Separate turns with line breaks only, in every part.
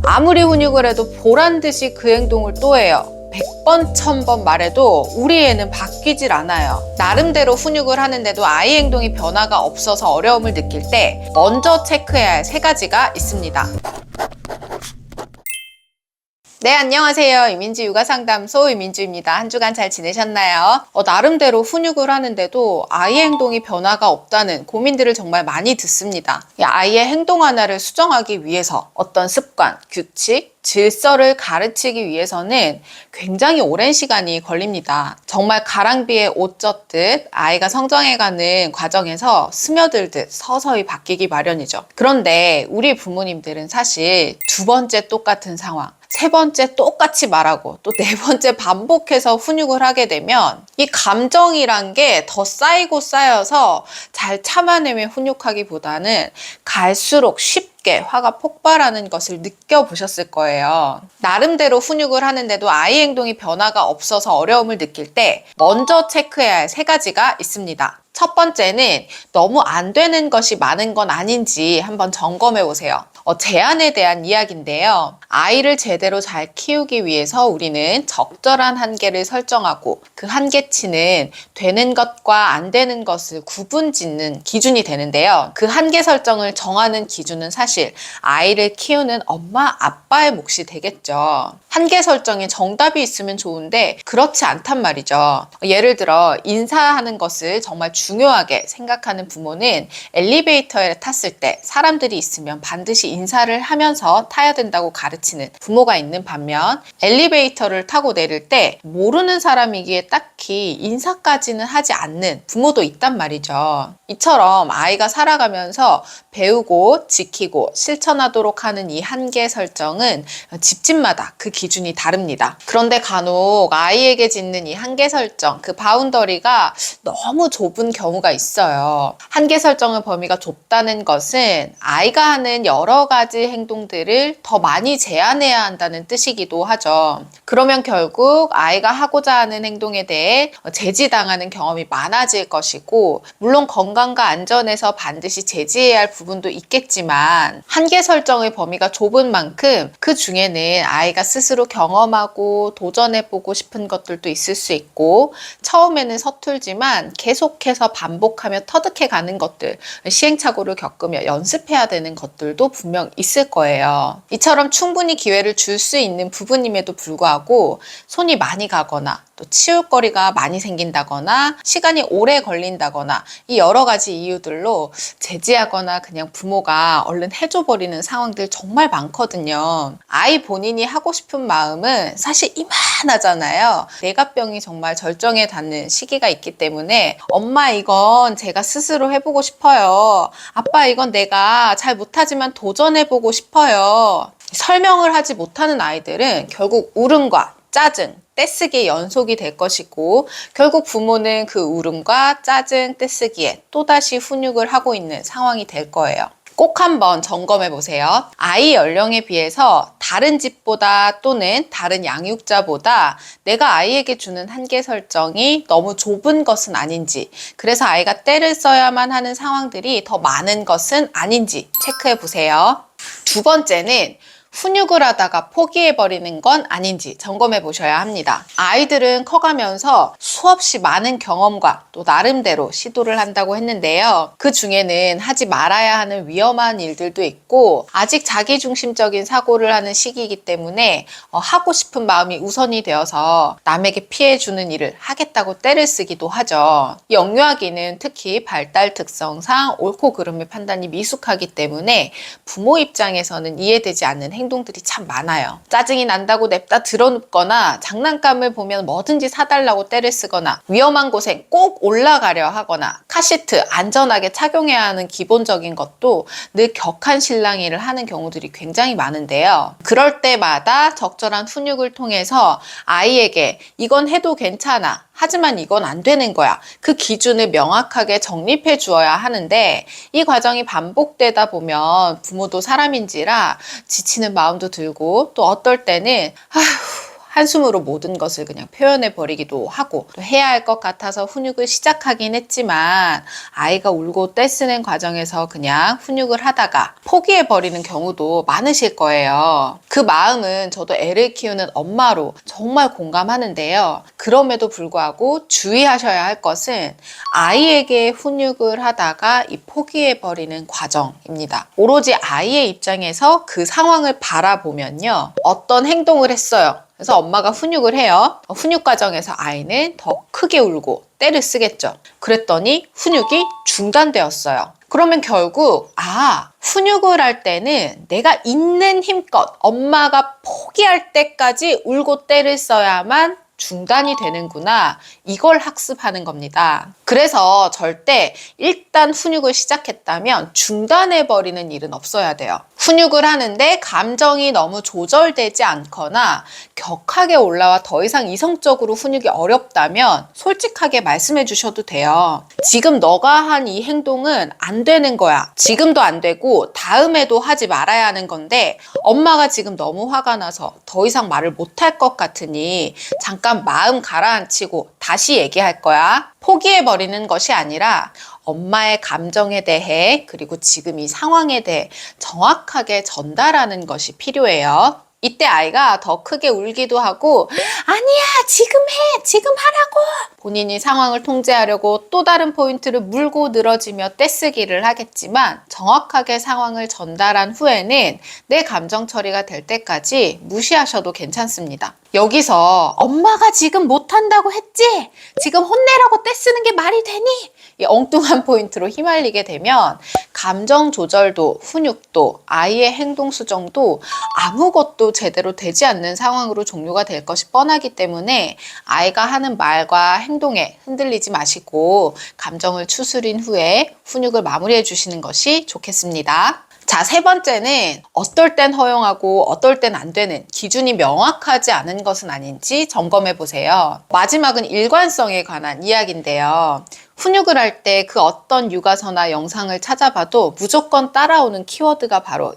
아무리 훈육을 해도 보란듯이 그 행동을 또 해요. 100번, 1000번 말해도 우리 애는 바뀌질 않아요. 나름대로 훈육을 하는데도 아이 행동이 변화가 없어서 어려움을 느낄 때 먼저 체크해야 할 3가지가 있습니다. 네, 안녕하세요. 이민지 육아상담소 이민주입니다. 한 주간 잘 지내셨나요? 나름대로 훈육을 하는데도 아이 행동이 변화가 없다는 고민들을 정말 많이 듣습니다. 아이의 행동 하나를 수정하기 위해서 어떤 습관, 규칙, 질서를 가르치기 위해서는 굉장히 오랜 시간이 걸립니다. 정말 가랑비에 옷 젖듯 아이가 성장해가는 과정에서 스며들듯 서서히 바뀌기 마련이죠. 그런데 우리 부모님들은 사실 2번째 똑같은 상황, 3번째 똑같이 말하고 또 4번째 반복해서 훈육을 하게 되면 이 감정이란 게 더 쌓이고 쌓여서 잘 참아내며 훈육하기보다는 갈수록 쉽게 화가 폭발하는 것을 느껴보셨을 거예요. 나름대로 훈육을 하는데도 아이 행동이 변화가 없어서 어려움을 느낄 때 먼저 체크해야 할 3가지가 있습니다. 첫 번째는 너무 안 되는 것이 많은 건 아닌지 한번 점검해 보세요. 제한에 대한 이야기인데요. 아이를 제대로 잘 키우기 위해서 우리는 적절한 한계를 설정하고 그 한계치는 되는 것과 안 되는 것을 구분짓는 기준이 되는데요. 그 한계 설정을 정하는 기준은 사실 아이를 키우는 엄마, 아빠의 몫이 되겠죠. 한계 설정에 정답이 있으면 좋은데 그렇지 않단 말이죠. 예를 들어 인사하는 것을 정말 중요하게 생각하는 부모는 엘리베이터에 탔을 때 사람들이 있으면 반드시 인사를 하면서 타야 된다고 가르치는 부모가 있는 반면 엘리베이터를 타고 내릴 때 모르는 사람이기에 딱히 인사까지는 하지 않는 부모도 있단 말이죠. 이처럼 아이가 살아가면서 배우고 지키고 실천하도록 하는 이 한계 설정은 집집마다 그 기준이 다릅니다. 그런데 간혹 아이에게 짓는 이 한계 설정, 그 바운더리가 너무 좁은 경우가 있어요. 한계 설정의 범위가 좁다는 것은 아이가 하는 여러 가지 행동들을 더 많이 제한해야 한다는 뜻이기도 하죠. 그러면 결국 아이가 하고자 하는 행동에 대해 제지당하는 경험이 많아질 것이고, 물론 건강과 안전에서 반드시 제지해야 할 부분도 있겠지만 한계 설정의 범위가 좁은 만큼 그 중에는 아이가 스스로 경험하고 도전해보고 싶은 것들도 있을 수 있고, 처음에는 서툴지만 계속해서 반복하며 터득해가는 것들, 시행착오를 겪으며 연습해야 되는 것들도 분명 있을 거예요. 이처럼 충분히 기회를 줄 수 있는 부분임에도 불구하고 손이 많이 가거나 또 치울 거리가 많이 생긴다거나 시간이 오래 걸린다거나 이 여러 가지 이유들로 제지하거나 그냥 부모가 얼른 해줘버리는 상황들 정말 많거든요. 아이 본인이 하고 싶은 마음은 사실 이만하잖아요. 뇌갑병이 정말 절정에 닿는 시기가 있기 때문에 엄마 이건 제가 스스로 해보고 싶어요. 아빠 이건 내가 잘 못하지만 도전해보고 싶어요. 설명을 하지 못하는 아이들은 결국 울음과 짜증, 떼쓰기의 연속이 될 것이고, 결국 부모는 그 울음과 짜증, 떼쓰기에 또다시 훈육을 하고 있는 상황이 될 거예요. 꼭 한번 점검해 보세요. 아이 연령에 비해서 다른 집보다 또는 다른 양육자보다 내가 아이에게 주는 한계 설정이 너무 좁은 것은 아닌지, 그래서 아이가 떼를 써야만 하는 상황들이 더 많은 것은 아닌지 체크해 보세요. 2번째는 훈육을 하다가 포기해버리는 건 아닌지 점검해 보셔야 합니다. 아이들은 커가면서 수없이 많은 경험과 또 나름대로 시도를 한다고 했는데요. 그 중에는 하지 말아야 하는 위험한 일들도 있고, 아직 자기중심적인 사고를 하는 시기이기 때문에 하고 싶은 마음이 우선이 되어서 남에게 피해주는 일을 하겠다고 떼를 쓰기도 하죠. 영유아기는 특히 발달 특성상 옳고 그름의 판단이 미숙하기 때문에 부모 입장에서는 이해되지 않는 행동들이 참 많아요. 짜증이 난다고 냅다 들어눕거나, 장난감을 보면 뭐든지 사달라고 떼를 쓰거나, 위험한 곳에 꼭 올라가려 하거나, 카시트 안전하게 착용해야 하는 기본적인 것도 늘 격한 실랑이를 하는 경우들이 굉장히 많은데요. 그럴 때마다 적절한 훈육을 통해서 아이에게 이건 해도 괜찮아, 하지만 이건 안 되는 거야, 그 기준을 명확하게 정립해 주어야 하는데, 이 과정이 반복되다 보면 부모도 사람인지라 지치는 마음도 들고, 또 어떨 때는 한숨으로 모든 것을 그냥 표현해 버리기도 하고 또 해야 할 것 같아서 훈육을 시작하긴 했지만 아이가 울고 떼쓰는 과정에서 그냥 훈육을 하다가 포기해 버리는 경우도 많으실 거예요. 그 마음은 저도 애를 키우는 엄마로 정말 공감하는데요. 그럼에도 불구하고 주의하셔야 할 것은 아이에게 훈육을 하다가 이 포기해 버리는 과정입니다. 오로지 아이의 입장에서 그 상황을 바라보면요. 어떤 행동을 했어요. 그래서 엄마가 훈육을 해요. 훈육 과정에서 아이는 더 크게 울고 떼를 쓰겠죠. 그랬더니 훈육이 중단되었어요. 그러면 결국 훈육을 할 때는 내가 있는 힘껏 엄마가 포기할 때까지 울고 떼를 써야만 중단이 되는구나, 이걸 학습하는 겁니다. 그래서 절대 일단 훈육을 시작했다면 중단해버리는 일은 없어야 돼요. 훈육을 하는데 감정이 너무 조절되지 않거나 격하게 올라와 더 이상 이성적으로 훈육이 어렵다면 솔직하게 말씀해 주셔도 돼요. 지금 너가 한 이 행동은 안 되는 거야. 지금도 안 되고 다음에도 하지 말아야 하는 건데 엄마가 지금 너무 화가 나서 더 이상 말을 못할 것 같으니 잠깐 마음 가라앉히고 다시 얘기할 거야. 포기해버리는 것이 아니라 엄마의 감정에 대해 그리고 지금 이 상황에 대해 정확하게 전달하는 것이 필요해요. 이때 아이가 더 크게 울기도 하고 아니야 지금 해 지금 하라고 본인이 상황을 통제하려고 또 다른 포인트를 물고 늘어지며 떼쓰기를 하겠지만 정확하게 상황을 전달한 후에는 내 감정 처리가 될 때까지 무시하셔도 괜찮습니다. 여기서 엄마가 지금 못한다고 했지? 지금 혼내라고 떼쓰는 게 말이 되니? 이 엉뚱한 포인트로 휘말리게 되면 감정 조절도 훈육도 아이의 행동 수정도 아무것도 제대로 되지 않는 상황으로 종료가 될 것이 뻔하기 때문에 아이가 하는 말과 행동에 흔들리지 마시고 감정을 추스린 후에 훈육을 마무리해 주시는 것이 좋겠습니다. 자, 세 번째는 어떨 땐 허용하고 어떨 땐 안 되는 기준이 명확하지 않은 것은 아닌지 점검해 보세요. 마지막은 일관성에 관한 이야기인데요. 훈육을 할 때 그 어떤 육아서나 영상을 찾아봐도 무조건 따라오는 키워드가 바로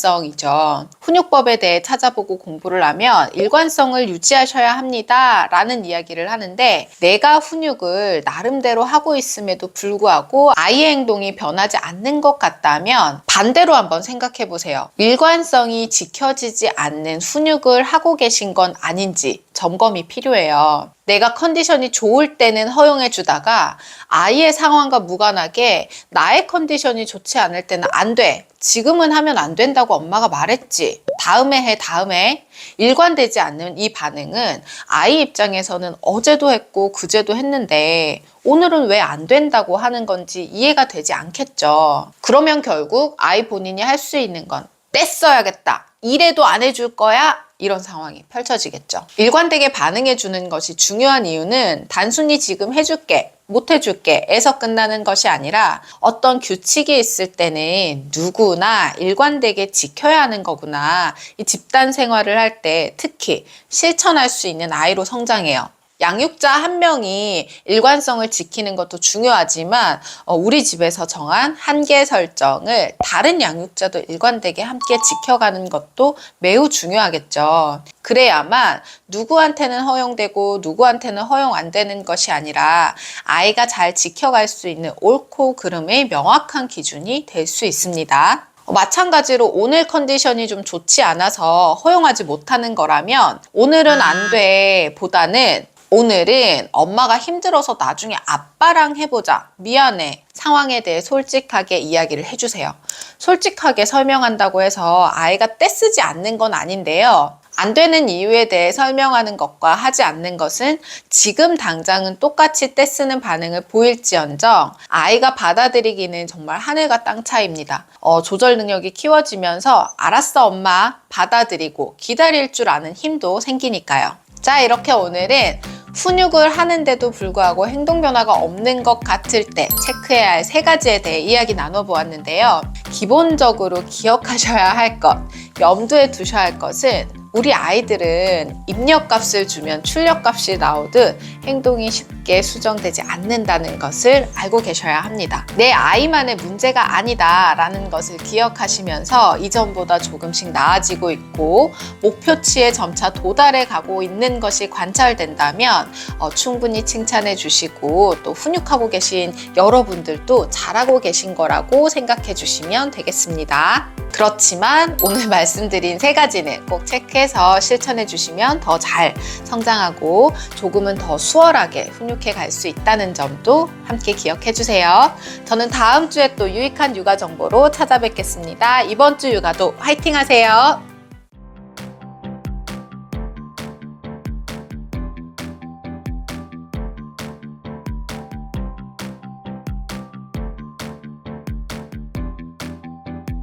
일관성이죠. 훈육법에 대해 찾아보고 공부를 하면 일관성을 유지하셔야 합니다 라는 이야기를 하는데 내가 훈육을 나름대로 하고 있음에도 불구하고 아이의 행동이 변하지 않는 것 같다면 반대로 한번 생각해 보세요. 일관성이 지켜지지 않는 훈육을 하고 계신 건 아닌지 점검이 필요해요. 내가 컨디션이 좋을 때는 허용해 주다가 아이의 상황과 무관하게 나의 컨디션이 좋지 않을 때는 안 돼. 지금은 하면 안 된다고 엄마가 말했지. 다음에 해, 다음에. 일관되지 않는 이 반응은 아이 입장에서는 어제도 했고 그제도 했는데 오늘은 왜 안 된다고 하는 건지 이해가 되지 않겠죠. 그러면 결국 아이 본인이 할 수 있는 건 뗐어야겠다. 이래도 안 해줄 거야? 이런 상황이 펼쳐지겠죠. 일관되게 반응해 주는 것이 중요한 이유는 단순히 지금 해줄게, 못 해줄게 에서 끝나는 것이 아니라 어떤 규칙이 있을 때는 누구나 일관되게 지켜야 하는 거구나. 이 집단 생활을 할 때 특히 실천할 수 있는 아이로 성장해요. 양육자 한 명이 일관성을 지키는 것도 중요하지만 우리 집에서 정한 한계 설정을 다른 양육자도 일관되게 함께 지켜가는 것도 매우 중요하겠죠. 그래야만 누구한테는 허용되고 누구한테는 허용 안 되는 것이 아니라 아이가 잘 지켜갈 수 있는 옳고 그름의 명확한 기준이 될 수 있습니다. 마찬가지로 오늘 컨디션이 좀 좋지 않아서 허용하지 못하는 거라면 오늘은 안 돼 보다는 오늘은 엄마가 힘들어서 나중에 아빠랑 해보자. 미안해. 상황에 대해 솔직하게 이야기를 해주세요. 솔직하게 설명한다고 해서 아이가 떼쓰지 않는 건 아닌데요. 안 되는 이유에 대해 설명하는 것과 하지 않는 것은 지금 당장은 똑같이 떼쓰는 반응을 보일지언정 아이가 받아들이기는 정말 하늘과 땅 차이입니다. 조절 능력이 키워지면서 알았어 엄마 받아들이고 기다릴 줄 아는 힘도 생기니까요. 자, 이렇게 오늘은 훈육을 하는데도 불구하고 행동 변화가 없는 것 같을 때 체크해야 할 3가지에 대해 이야기 나눠보았는데요. 기본적으로 기억하셔야 할 것, 염두에 두셔야 할 것은 우리 아이들은 입력값을 주면 출력값이 나오듯 행동이 쉽게 쉽게 수정되지 않는다는 것을 알고 계셔야 합니다. 내 아이만의 문제가 아니다라는 것을 기억하시면서 이전보다 조금씩 나아지고 있고 목표치에 점차 도달해 가고 있는 것이 관찰된다면 충분히 칭찬해 주시고 또 훈육하고 계신 여러분들도 잘하고 계신 거라고 생각해 주시면 되겠습니다. 그렇지만 오늘 말씀드린 3가지는 꼭 체크해서 실천해 주시면 더 잘 성장하고 조금은 더 수월하게 훈육해 갈 수 있다는 점도 함께 기억해 주세요. 저는 다음 주에 또 유익한 육아 정보로 찾아뵙겠습니다. 이번 주 육아도 화이팅 하세요.